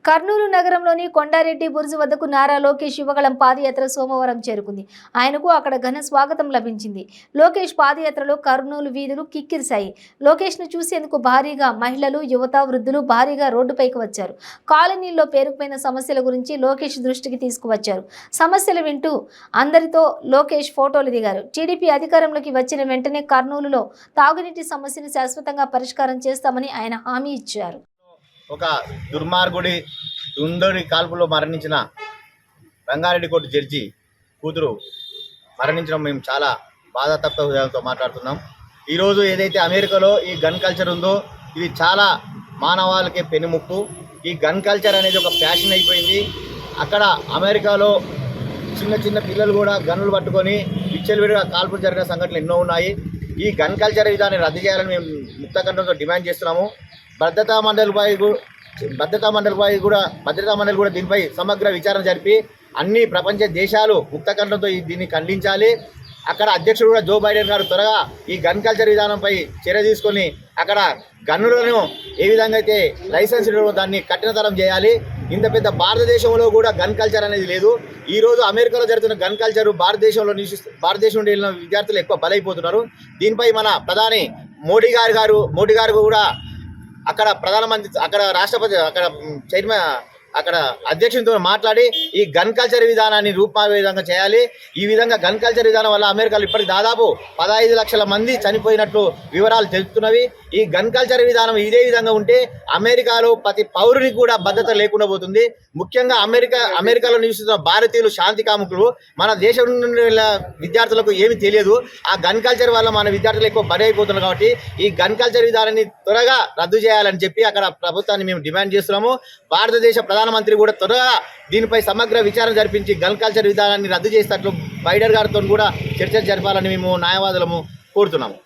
కర్నూలు నగరంలోని కొండారెడ్డి బుర్జు వద్దకు నారా లోకేష్ యువగళం పాదయాత్ర సోమవారం చేరుకుంది. ఆయనకు అక్కడ ఘన స్వాగతం లభించింది. లోకేష్ పాదయాత్రలో కర్నూలు వీధులు కిక్కిరిశాయి. లోకేష్ను చూసేందుకు భారీగా మహిళలు, యువత, వృద్ధులు భారీగా రోడ్డుపైకి వచ్చారు. కాలనీల్లో పేరుకుపోయిన సమస్యల గురించి లోకేష్ దృష్టికి తీసుకువచ్చారు. సమస్యలు వింటూ అందరితో లోకేష్ ఫోటోలు దిగారు. టీడీపీ అధికారంలోకి వచ్చిన వెంటనే కర్నూలులో తాగునీటి సమస్యను శాశ్వతంగా పరిష్కారం చేస్తామని ఆయన హామీ ఇచ్చారు. ఒక దుర్మార్గుడి దుండడి కాల్పులో మరణించిన రంగారెడ్డి కోర్టు జడ్జి కూతురు మరణించడం మేము చాలా బాధాతప్త హృదయంతో మాట్లాడుతున్నాం. ఈరోజు ఏదైతే అమెరికాలో ఈ గన్ కల్చర్ ఉందో ఇది చాలా మానవాళికే పెనుముప్పు. ఈ గన్ కల్చర్ అనేది ఒక ఫ్యాషన్ అయిపోయింది. అక్కడ అమెరికాలో చిన్న చిన్న పిల్లలు కూడా గన్నులు పట్టుకొని విచ్చలవిడిగా కాల్పులు జరిగిన సంఘటనలు ఎన్నో ఉన్నాయి. ఈ గన్ కల్చర్ విధాన్ని రద్దు చేయాలని మేము ముక్తకంఠంతో డిమాండ్ చేస్తున్నాము. భద్రతా మండలి కూడా దీనిపై సమగ్ర విచారణ జరిపి అన్ని ప్రపంచ దేశాలు ముక్తకంఠంతో దీన్ని ఖండించాలి. అక్కడ అధ్యక్షుడు కూడా జో బైడెన్ గారు త్వరగా ఈ గన్ కల్చర్ విధానంపై చర్య తీసుకొని అక్కడ గన్నులను ఏ విధంగా అయితే లైసెన్స్ దాన్ని కఠినతరం చేయాలి. ఇంత పెద్ద భారతదేశంలో కూడా గన్ కల్చర్ అనేది లేదు. ఈరోజు అమెరికాలో జరుగుతున్న గన్ కల్చర్ భారతదేశం నుండి వెళ్ళిన విద్యార్థులు ఎక్కువ బలైపోతున్నారు. దీనిపై మన ప్రధాని మోడీ గారు కూడా అక్కడ ప్రధానమంత్రి, అక్కడ రాష్ట్రపతి, అక్కడ చైర్మన్, అక్కడ అధ్యక్షునితో మాట్లాడి ఈ గన్ కల్చర్ విధానాన్ని రూపమార్గంగా చేయాలి. ఈ విధంగా గన్ కల్చర్ విధానం వల్ల అమెరికాలో ఇప్పటికి దాదాపు 15 లక్షల మంది చనిపోయినట్లు వివరాలు తెలుపుతున్నవి. ఈ గన్ కల్చర్ విధానం ఇదే విధంగా ఉంటే అమెరికాలో ప్రతి పౌరునికి కూడా భద్రత లేకుండా పోతుంది. ముఖ్యంగా అమెరికాలో నివసిస్తున్న భారతీయులు శాంతి కాముకులు. మన దేశం నుండి విద్యార్థులకు ఏమీ తెలియదు. ఆ గన్ కల్చర్ వల్ల మన విద్యార్థులు ఎక్కువ బలి అయిపోతున్నారు. కాబట్టి ఈ గన్ కల్చర్ విధానాన్ని త్వరగా రద్దు చేయాలని చెప్పి అక్కడ ప్రభుత్వాన్ని మేము డిమాండ్ చేస్తున్నాము. భారతదేశ ప్రధానమంత్రి కూడా త్వరగా దీనిపై సమగ్ర విచారణ జరిపించి గన్ కల్చర్ విధానాన్ని రద్దు చేసేటట్లు బైడెన్ గారితో కూడా చర్చలు జరపాలని మేము న్యాయవాదులము కోరుతున్నాము.